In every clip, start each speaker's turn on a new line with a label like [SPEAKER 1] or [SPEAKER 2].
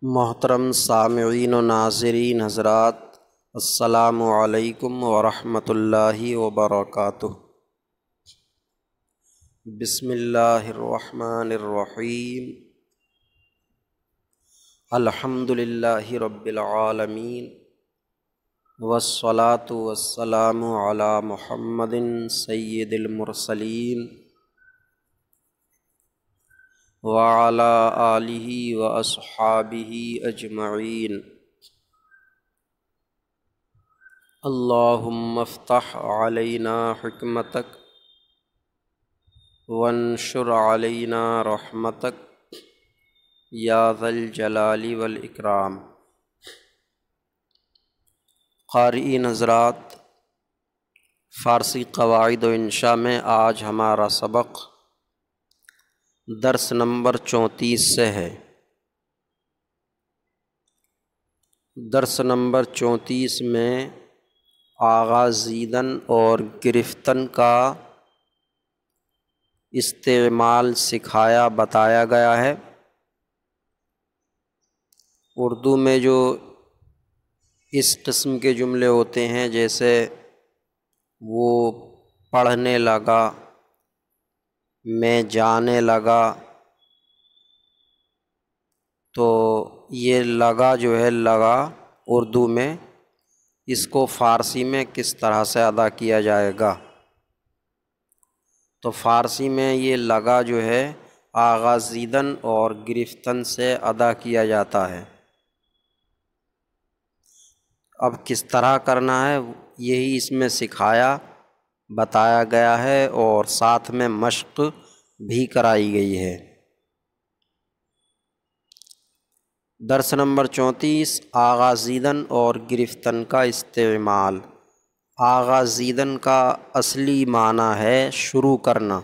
[SPEAKER 1] محترم سامعین و ناظرین حضرات، السلام علیکم ورحمۃ اللہ وبرکاتہ۔ بسم اللہ الرحمن الرحیم۔ الحمد للہ رب العالمین، والصلاة والسلام علی محمد سید المرسلین وعلى آلہ واصحابہ اجمعین۔ اللہم افتح علینا حکمتک وانشر علینا رحمتک یا ذا الجلال والاکرام۔ قارئین حضرات، فارسی قواعد و انشاء میں آج ہمارا سبق درس نمبر 34 سے ہے۔ درس نمبر 34 میں آغازیدن اور گرفتن کا استعمال سکھایا بتایا گیا ہے۔ اردو میں جو اس قسم کے جملے ہوتے ہیں، جیسے وہ پڑھنے لگا، میں جانے لگا، تو یہ لگا جو ہے لگا اردو میں، اس کو فارسی میں کس طرح سے ادا کیا جائے گا؟ تو فارسی میں یہ لگا جو ہے آغازیدن اور گرفتن سے ادا کیا جاتا ہے۔ اب کس طرح کرنا ہے یہی اس میں سکھایا بتایا گیا ہے، اور ساتھ میں مشق بھی کرائی گئی ہے۔ درس نمبر 34، آغازیدن اور گرفتن کا استعمال۔ آغازیدن کا اصلی معنی ہے شروع کرنا،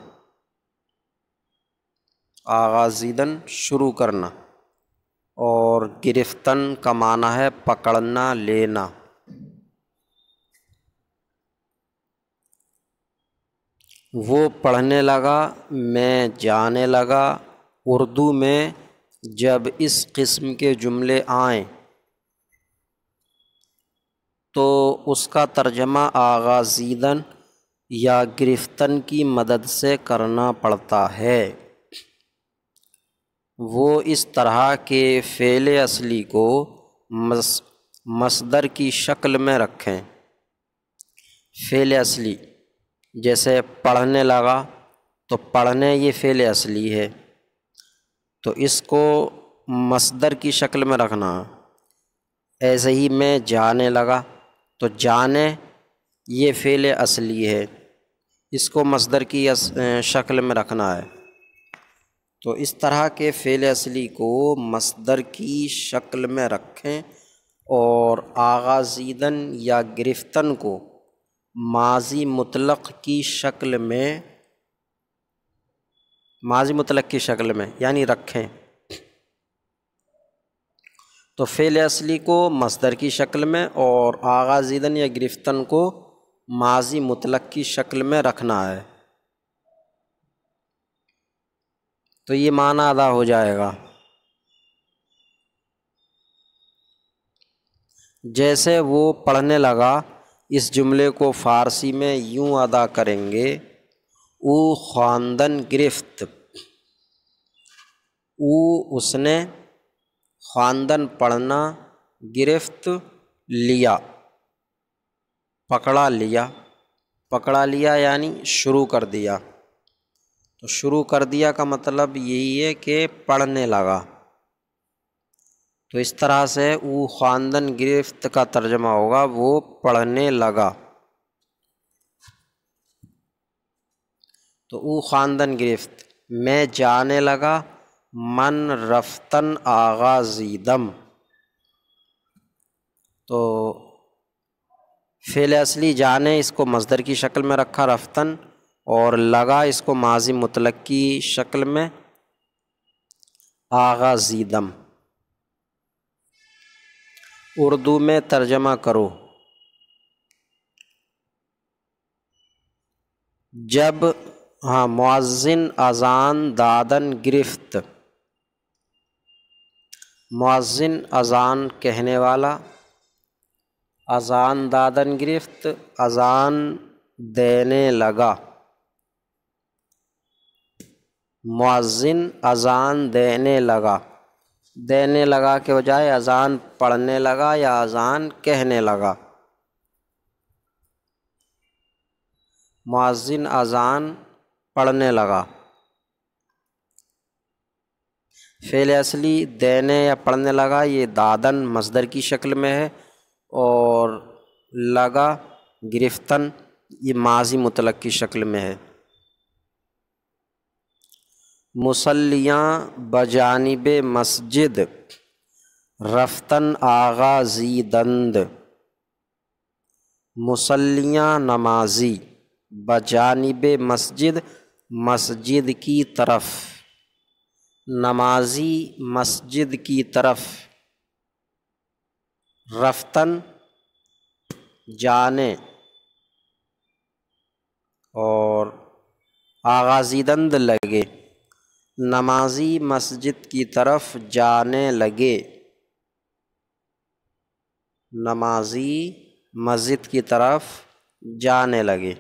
[SPEAKER 1] آغازیدن شروع کرنا، اور گرفتن کا معنی ہے پکڑنا لینا۔ وہ پڑھنے لگا، میں جانے لگا۔ اردو میں جب اس قسم کے جملے آئیں تو اس کا ترجمہ آغازیدن یا گرفتن کی مدد سے کرنا پڑتا ہے۔ وہ اس طرح کے فعل اصلی کو مصدر کی شکل میں رکھیں۔ فعل اصلی جیسے پڑھنے لگا، تو پڑھنے یہ فعل اصلی ہے، تو اس کو مصدر کی شکل میں رکھنا۔ ایسے ہی میں جانے لگا، تو جانے یہ فعل اصلی ہے، اس کو مصدر کی شکل میں رکھنا ہے۔ تو اس طرح کے فعل اصلی کو مصدر کی شکل میں رکھیں، اور آغازیدن یا گرفتن کو ماضی مطلق کی شکل میں، ماضی مطلق کی شکل میں یعنی رکھیں۔ تو فعل اصلی کو مصدر کی شکل میں اور آغازیدن یا گرفتن کو ماضی مطلق کی شکل میں رکھنا ہے، تو یہ معنی ادا ہو جائے گا۔ جیسے وہ پڑھنے لگا، اس جملے کو فارسی میں یوں ادا کریں گے: او خواندن گرفت۔ او اس نے، خواندن پڑھنا، گرفت لیا، پکڑا لیا۔ پکڑا لیا یعنی شروع کر دیا۔ تو شروع کر دیا کا مطلب یہی ہے کہ پڑھنے لگا۔ تو اس طرح سے او خواندن گرفت کا ترجمہ ہوگا وہ پڑھنے لگا۔ تو او خواندن گرفت، میں جانے لگا، من رفتن آغازیدم۔ تو فعل اصلی جانے اس کو مصدر کی شکل میں رکھا رفتن، اور لگا اس کو ماضی مطلق کی شکل میں آغازیدم۔ اردو میں ترجمہ کرو: جب مؤذن اذان دادن گرفت، مؤذن اذان کہنے والا، اذان دادن گرفت، اذان دینے لگا، مؤذن اذان دینے لگا، دینے لگا کے بجائے اذان پڑھنے لگا یا اذان کہنے لگا۔ مؤذن اذان پڑھنے لگا، فعل اصلی دینے یا پڑھنے لگا یہ دادن مصدر کی شکل میں ہے، اور لگا گرفتن یہ ماضی مطلق کی شکل میں ہے۔ مصلیاں بجانب مسجد رفتن آغازیدند، مصلیاں نمازی، بجانب مسجد مسجد کی طرف، نمازی مسجد کی طرف، رفتن جانے، اور آغازیدند لگے، نمازی مسجد کی طرف جانے لگے، نمازی مسجد کی طرف جانے لگے۔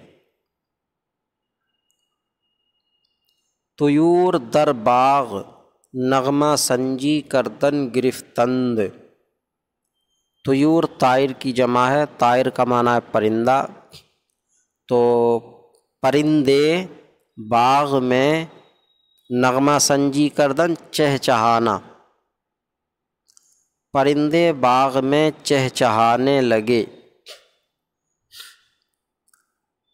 [SPEAKER 1] طیور در باغ نغمہ سنجی کردن گرفتند، طیور طائر کی جمع ہے، طائر کا معنی ہے پرندہ، تو پرندے باغ میں نغمہ سنجی کردن چہچہانا، پرندے باغ میں چہچہانے لگے،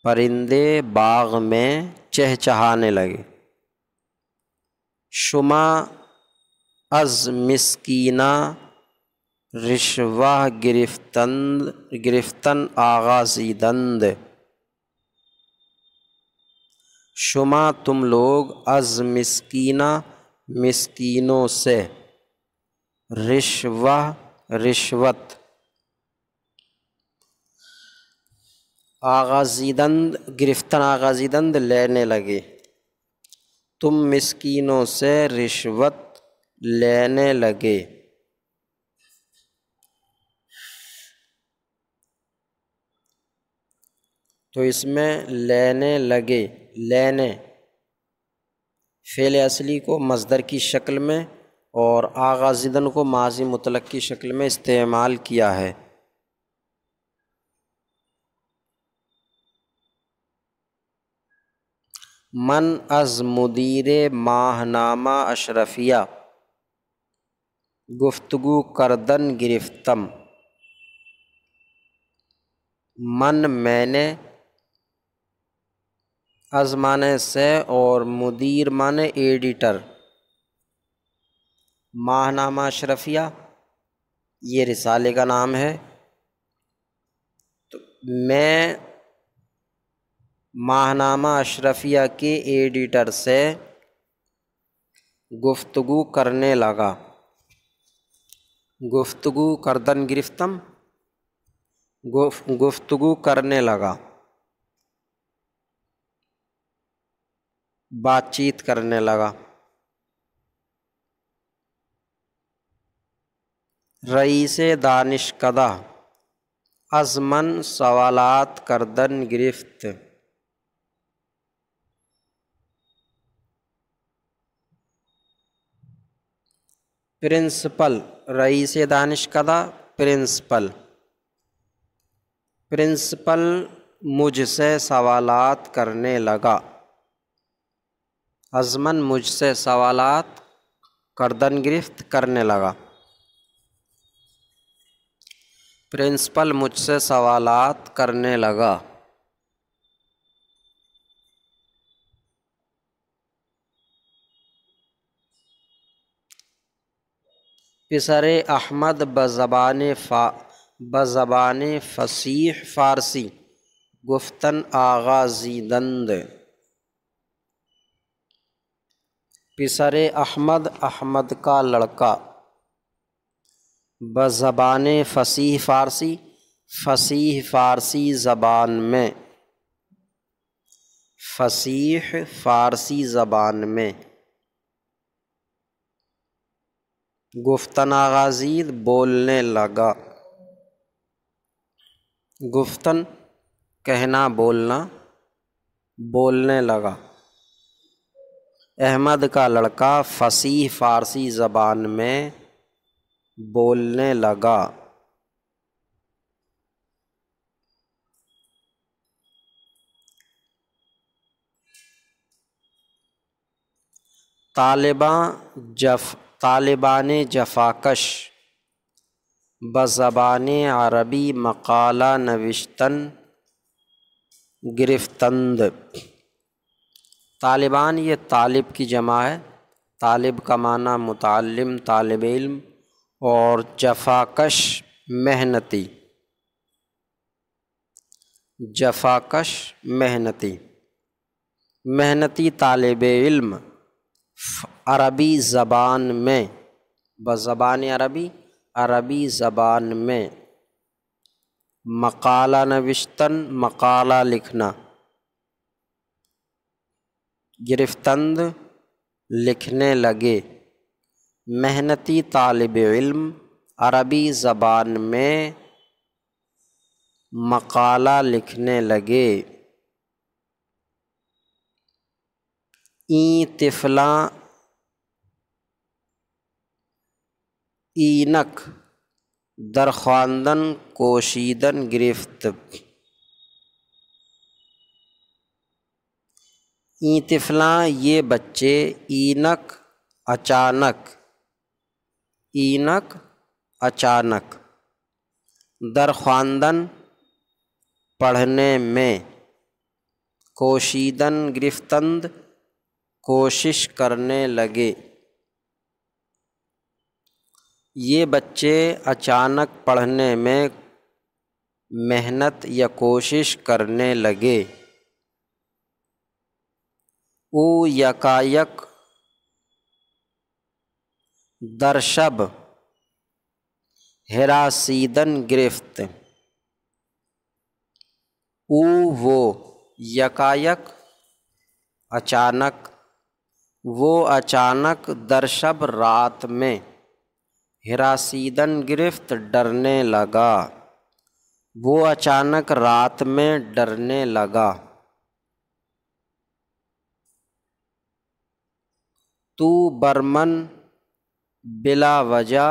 [SPEAKER 1] پرندے باغ میں چہچہانے لگے۔ شما از مسکینہ رشوہ گرفتن آغازیدند، شما تم لوگ از مسکینہ مسکینوں سے، رشوہ رشوت، آغازیدند گرفتن آغازیدند لینے لگے، تم مسکینوں سے رشوت لینے لگے۔ تو اس میں لینے لگے، لینے فعل اصلی کو مصدر کی شکل میں اور آغازیدن کو ماضی مطلق کی شکل میں استعمال کیا ہے۔ من از مدیر ماہنامہ اشرفیہ گفتگو کردن گرفتم، من میں نے، از معنی سے اور مدیر معنی ایڈیٹر، ماہنامہ اشرفیہ یہ رسالے کا نام ہے، تو میں ماہنامہ اشرفیہ کے ایڈیٹر سے گفتگو کرنے لگا، گفتگو کردن گرفتم گفتگو کرنے لگا، بات چیت کرنے لگا۔ رئیس دانشکدہ از من سوالات کردن گرفت، پرنسپل رئیس دانشکدہ پرنسپل، پرنسپل مجھ سے سوالات کرنے لگا، از من مجھ سے سوالات کردن گرفت کرنے لگا، پرنسپل مجھ سے سوالات کرنے لگا۔ پسر احمد بزبان فصیح فارسی گفتن آغازیدند، پسر احمد احمد کا لڑکا، بزبان فصیح فارسی فصیح فارسی زبان میں، فصیح فارسی زبان میں گفتن آغازید بولنے لگا، گفتن کہنا بولنا، بولنے لگا۔ احمد کا لڑکا فصیح فارسی زبان میں بولنے لگا۔ طالبان جفاکش بزبان عربی مقالہ نوشتن گرفتند۔ طالبان یہ طالب کی جمع ہے، طالب کا معنی متعلم، طالب علم، اور جفاکش محنتی، جفاکش محنتی، محنتی طالب علم عربی زبان میں، بزبان عربی، عربی زبان میں، مقالہ نوشتن مقالہ لکھنا، گرفتند لکھنے لگے، محنتی طالب علم عربی زبان میں مقالہ لکھنے لگے۔ این طفلاں اینک در خواندن کوشیدن گرفت، این طفلاں یہ بچے، اینک اچانک، اینک اچانک، در خواندن پڑھنے میں، کوشیدن گرفتند کوشش کرنے لگے، یہ بچے اچانک پڑھنے میں محنت یا کوشش کرنے لگے۔ او یکایک در شب ہراسیدن گرفت، او وہ، یکایک اچانک، وہ اچانک، در شب رات میں، ہراسیدن گرفت ڈرنے لگا، وہ اچانک رات میں ڈرنے لگا۔ تو برمن بلا وجہ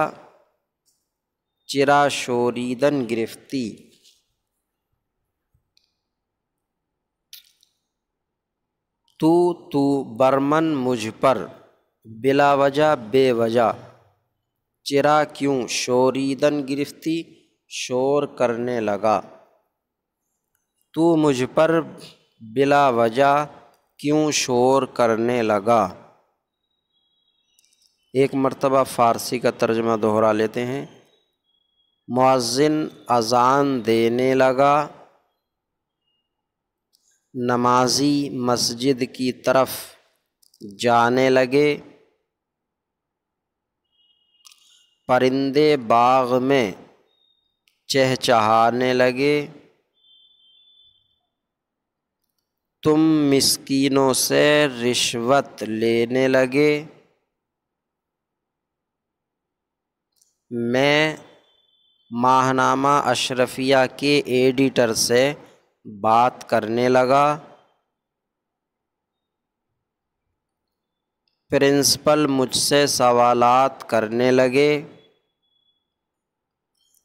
[SPEAKER 1] چرا شوریدن گرفتی، تو برمن مجھ پر، بلا وجہ بے وجہ، چرا کیوں، شوریدن گرفتی شور کرنے لگا، تو مجھ پر بلا وجہ کیوں شور کرنے لگا۔ ایک مرتبہ فارسی کا ترجمہ دہرا لیتے ہیں۔ مؤذن اذان دینے لگا، نمازی مسجد کی طرف جانے لگے، پرندے باغ میں چہچہانے لگے، تم مسکینوں سے رشوت لینے لگے، میں ماہنامہ اشرفیہ کے ایڈیٹر سے بات کرنے لگا، پرنسپل مجھ سے سوالات کرنے لگے،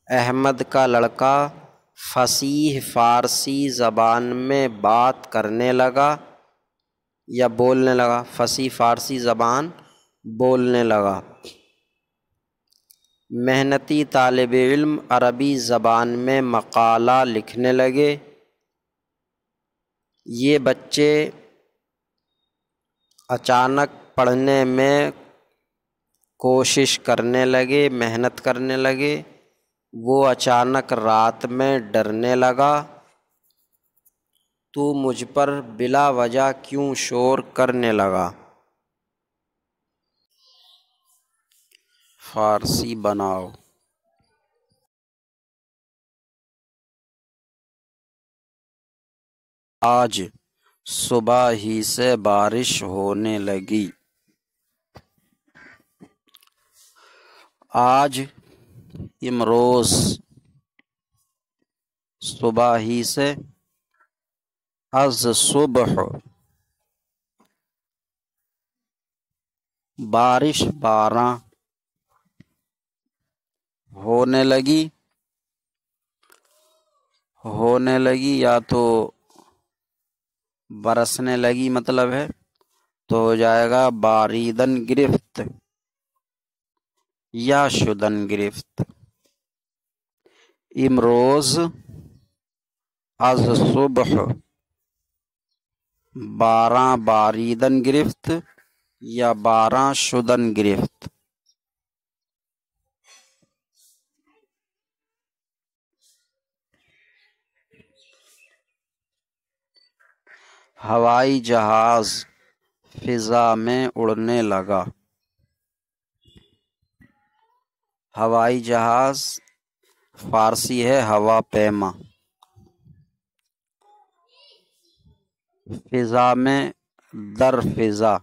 [SPEAKER 1] احمد کا لڑکا فصیح فارسی زبان میں بات کرنے لگا یا بولنے لگا، فصیح فارسی زبان بولنے لگا، محنتی طالب علم عربی زبان میں مقالہ لکھنے لگے، یہ بچے اچانک پڑھنے میں کوشش کرنے لگے، محنت کرنے لگے، وہ اچانک رات میں ڈرنے لگا، تو مجھ پر بلا وجہ کیوں شور کرنے لگا۔ فارسی بناؤ۔ آج صبح ہی سے بارش ہونے لگی، آج امروز صبح ہی سے از صبح بارش باراں ہونے لگی یا تو برسنے لگی مطلب ہے تو ہو جائے گا باریدن گرفت یا شدن گرفت. امروز از صبح باراں باریدن گرفت یا باراں شدن گرفت. ہوائی جہاز فضا میں اڑنے لگا. ہوائی جہاز فارسی ہے ہوا پیما. فضا میں در فضا،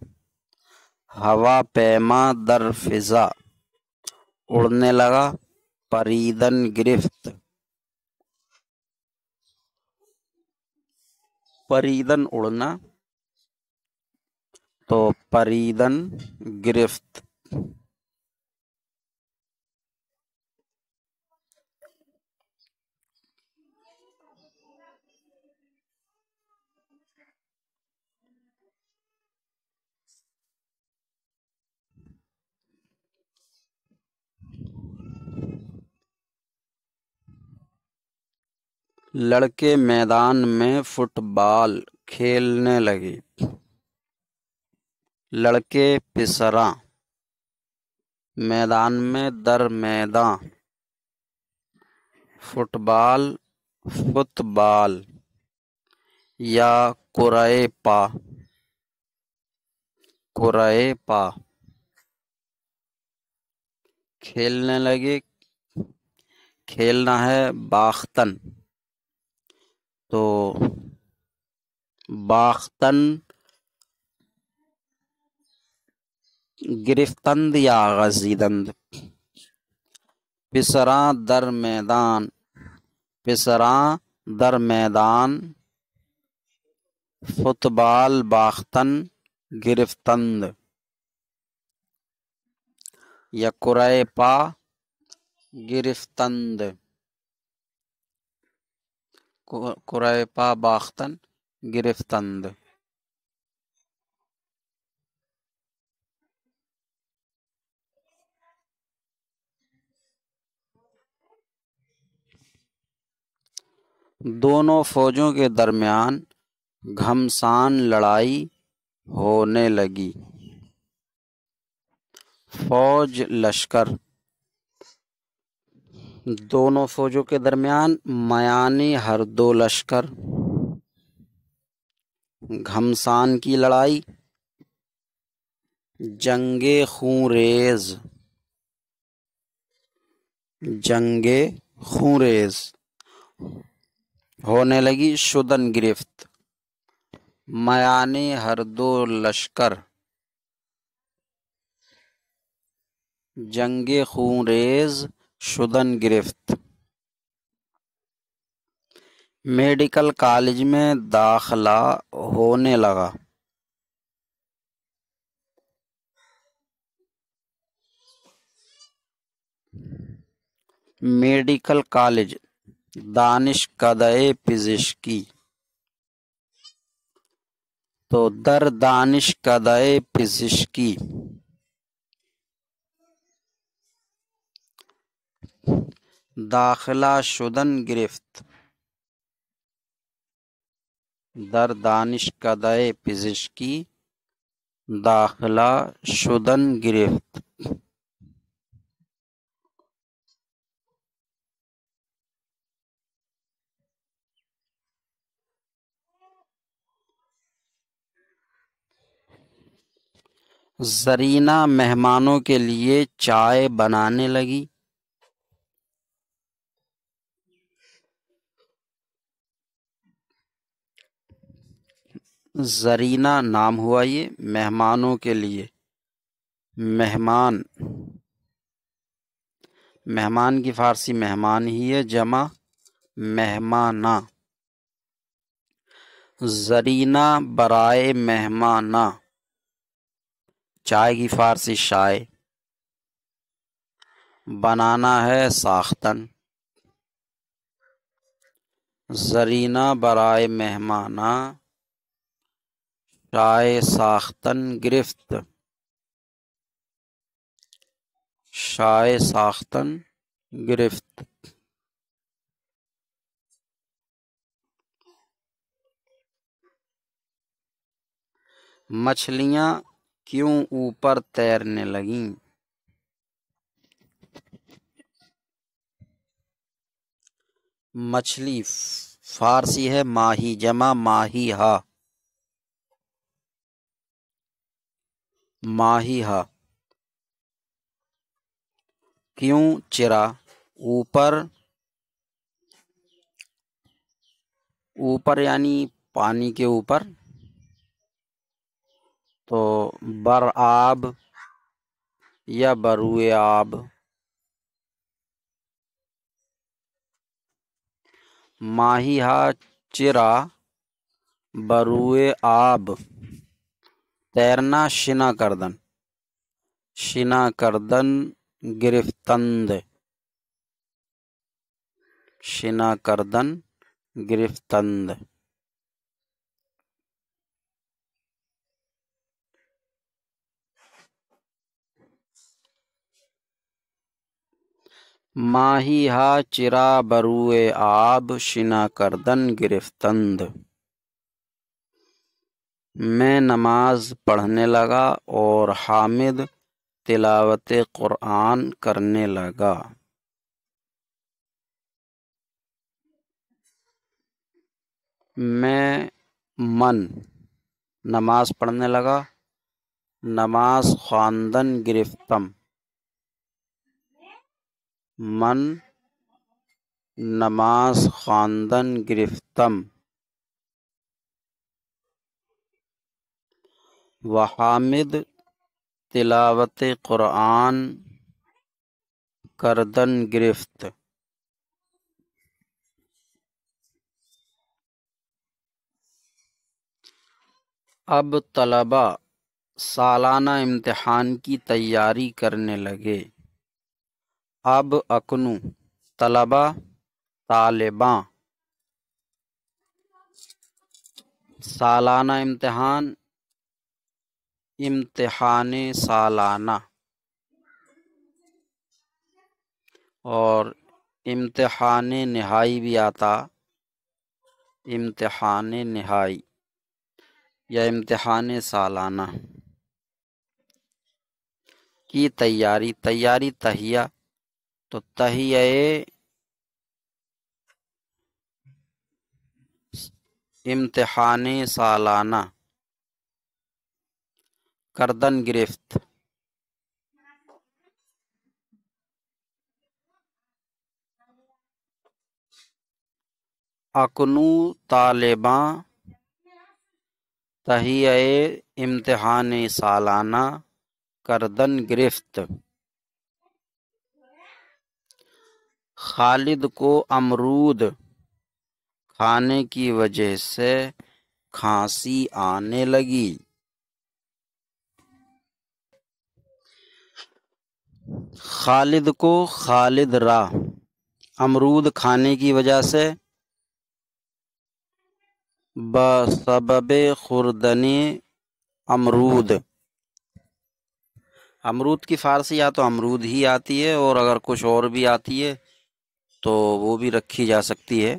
[SPEAKER 1] ہوا پیما در فضا اڑنے لگا. پریدن گرفت، پریدن اڑنا تو پریدن گرفت. لڑکے میدان میں فٹ بال کھیلنے لگے. لڑکے پسراں میدان میں در میداں. فٹ بال فٹ بال یا کرۂ پا، کرۂ پا کھیلنے لگے. کھیلنا ہے باختن تو باختن گرفتند یا غزیدند. پسراں در میدان، پسراں در میدان فٹ بال باختن گرفتند یا کرۂ پا گرفتند. کرۂ پا باختن گرفتند. دونوں فوجوں کے درمیان گھمسان لڑائی ہونے لگی. فوج لشکر، دونوں فوجوں کے درمیان میانی ہر دو لشکر. گھمسان کی لڑائی، جنگ خون ریز، جنگ خون ریز ہونے لگی. شدن گرفت، میانی ہر دو لشکر جنگ خون ریز شدن گرفت. میڈیکل کالج میں داخلہ ہونے لگا. میڈیکل کالج دانشکدہ پزشکی تو در دانشکدہ پزشکی. داخلہ شدن گرفت، در دانشکدہ پزشکی داخلہ شدن گرفت. زرینہ مہمانوں کے لیے چائے بنانے لگی. زرینہ نام ہوا، یہ مہمانوں کے لیے. مہمان مہمان کی فارسی مہمان ہی ہے، جمع مہمانہ۔ زرینہ برائے مہمانہ، چائے کی فارسی شائے، بنانا ہے ساختن۔ زرینہ برائے مہمانہ، شائے ساختن گرفت، شائے ساختن گرفت۔ مچھلیاں کیوں اوپر تیرنے لگیں؟ مچھلی فارسی ہے ماہی، جمع ماہی ہا، ماہی ہا۔ کیوں چرا، اوپر، اوپر یعنی پانی کے اوپر، تو بر آب یا بروئے آب۔ ماہی ہا چرا بروئے آب، تیرنا شنا کردن، شنا کردن گرفتند، شنا کردن گرفتند۔ ماہی ہا چرا بروئے آب، شنا کردن گرفتند۔ میں نماز پڑھنے لگا اور حامد تلاوت قرآن کرنے لگا۔ میں من نماز پڑھنے لگا، نماز خواندن گرفتم، من نماز خواندن گرفتم۔ وحامد تلاوت قرآن کردن گرفت۔ اب طلبہ سالانہ امتحان کی تیاری کرنے لگے۔ اب اکنو طلبہ طالباں، سالانہ امتحان امتحان سالانہ، اور امتحان نہائی بھی آتا، امتحان نہائی یا امتحان سالانہ کی تیاری۔ تیاری تہیہ، تو تہیہ امتحان سالانہ، کردن گرفت۔ اکنو طالباں تہیہ امتحان سالانہ کردن گرفت۔ خالد کو امرود کھانے کی وجہ سے کھانسی آنے لگی۔ خالد کو خالد را امرود کھانے کی وجہ سے، بسبب خوردن امرود، امرود کی فارسی یا تو امرود ہی آتی ہے، اور اگر کچھ اور بھی آتی ہے تو وہ بھی رکھی جا سکتی ہے۔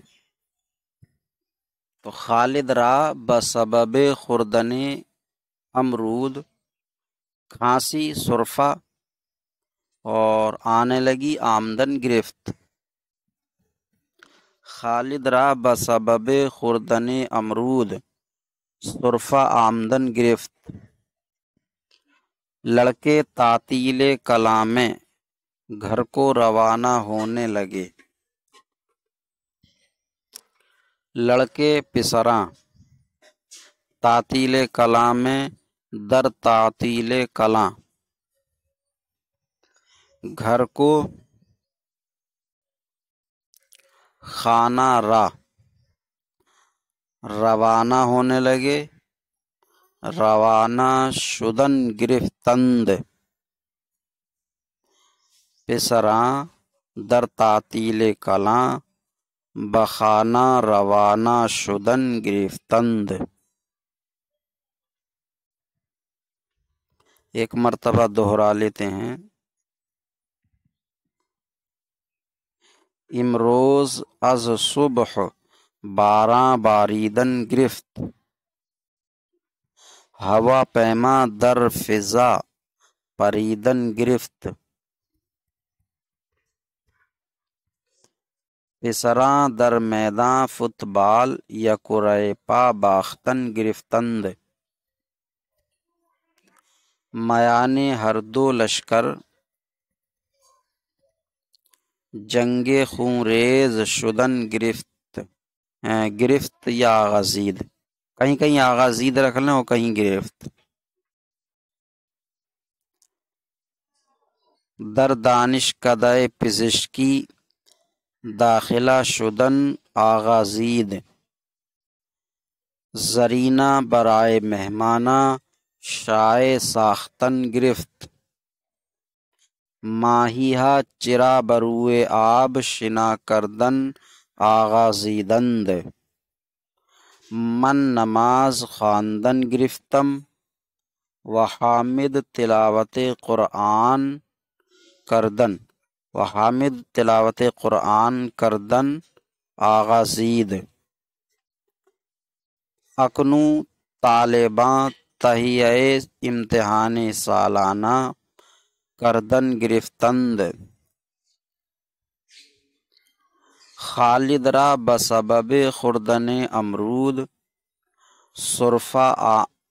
[SPEAKER 1] تو خالد را بسبب خوردن امرود کھانسی، سرفہ، اور آنے لگی آمدن گرفت۔ خالد را بسبب خوردن امرود سرفہ آمدن گرفت۔ لڑکے تعطیل کلاں میں گھر کو روانہ ہونے لگے۔ لڑکے پسراں تعطیل کلاں میں در تعطیل کلاں، گھر کو خانہ را روانہ ہونے لگے، روانہ شدن گرفتند، پسراں در تعطیل کلاں بخانہ روانہ شدن گرفتند۔ ایک مرتبہ دہرا لیتے ہیں۔ امروز از صبح باراں باریدن گرفت، ہوا پیما در فضا پریدن گرفت، پسراں در میداں فٹ بال یا کرۂ پا باختن گرفتند۔ میان ہر دو لشکر جنگ خون ریز شدن گرفت یا آغازید، کہیں کہیں آغازید رکھ لیں اور کہیں گرفت۔ در دانشکدہ پزشکی داخلہ شدن آغازید، زرینہ برائے مہمانہ شائع ساختن گرفت، ماہیہ چرا بروئے آب شنا کردن آغازیدند، من نماز خواندن گرفتم وحامد تلاوت قرآن کردن آغازید، اکنوں طالباں تہیہ امتحان سالانہ کردن گرفتند، خالد را بسبب خوردن امرود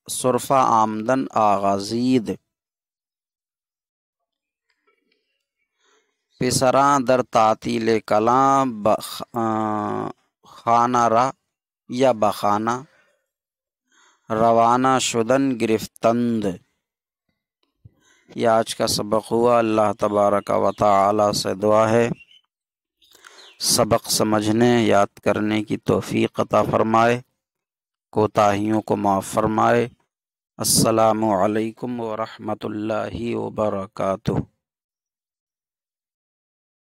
[SPEAKER 1] سرفہ آمدن آغازید، پسراں در تعطیل کلاں خانہ را یا بخانہ روانہ شدن گرفتند۔ یہ آج کا سبق ہوا۔ اللہ تبارک و تعالی سے دعا ہے سبق سمجھنے یاد کرنے کی توفیق عطا فرمائے، کوتاہیوں کو معاف فرمائے۔ السلام علیکم ورحمۃ اللہ وبرکاتہ۔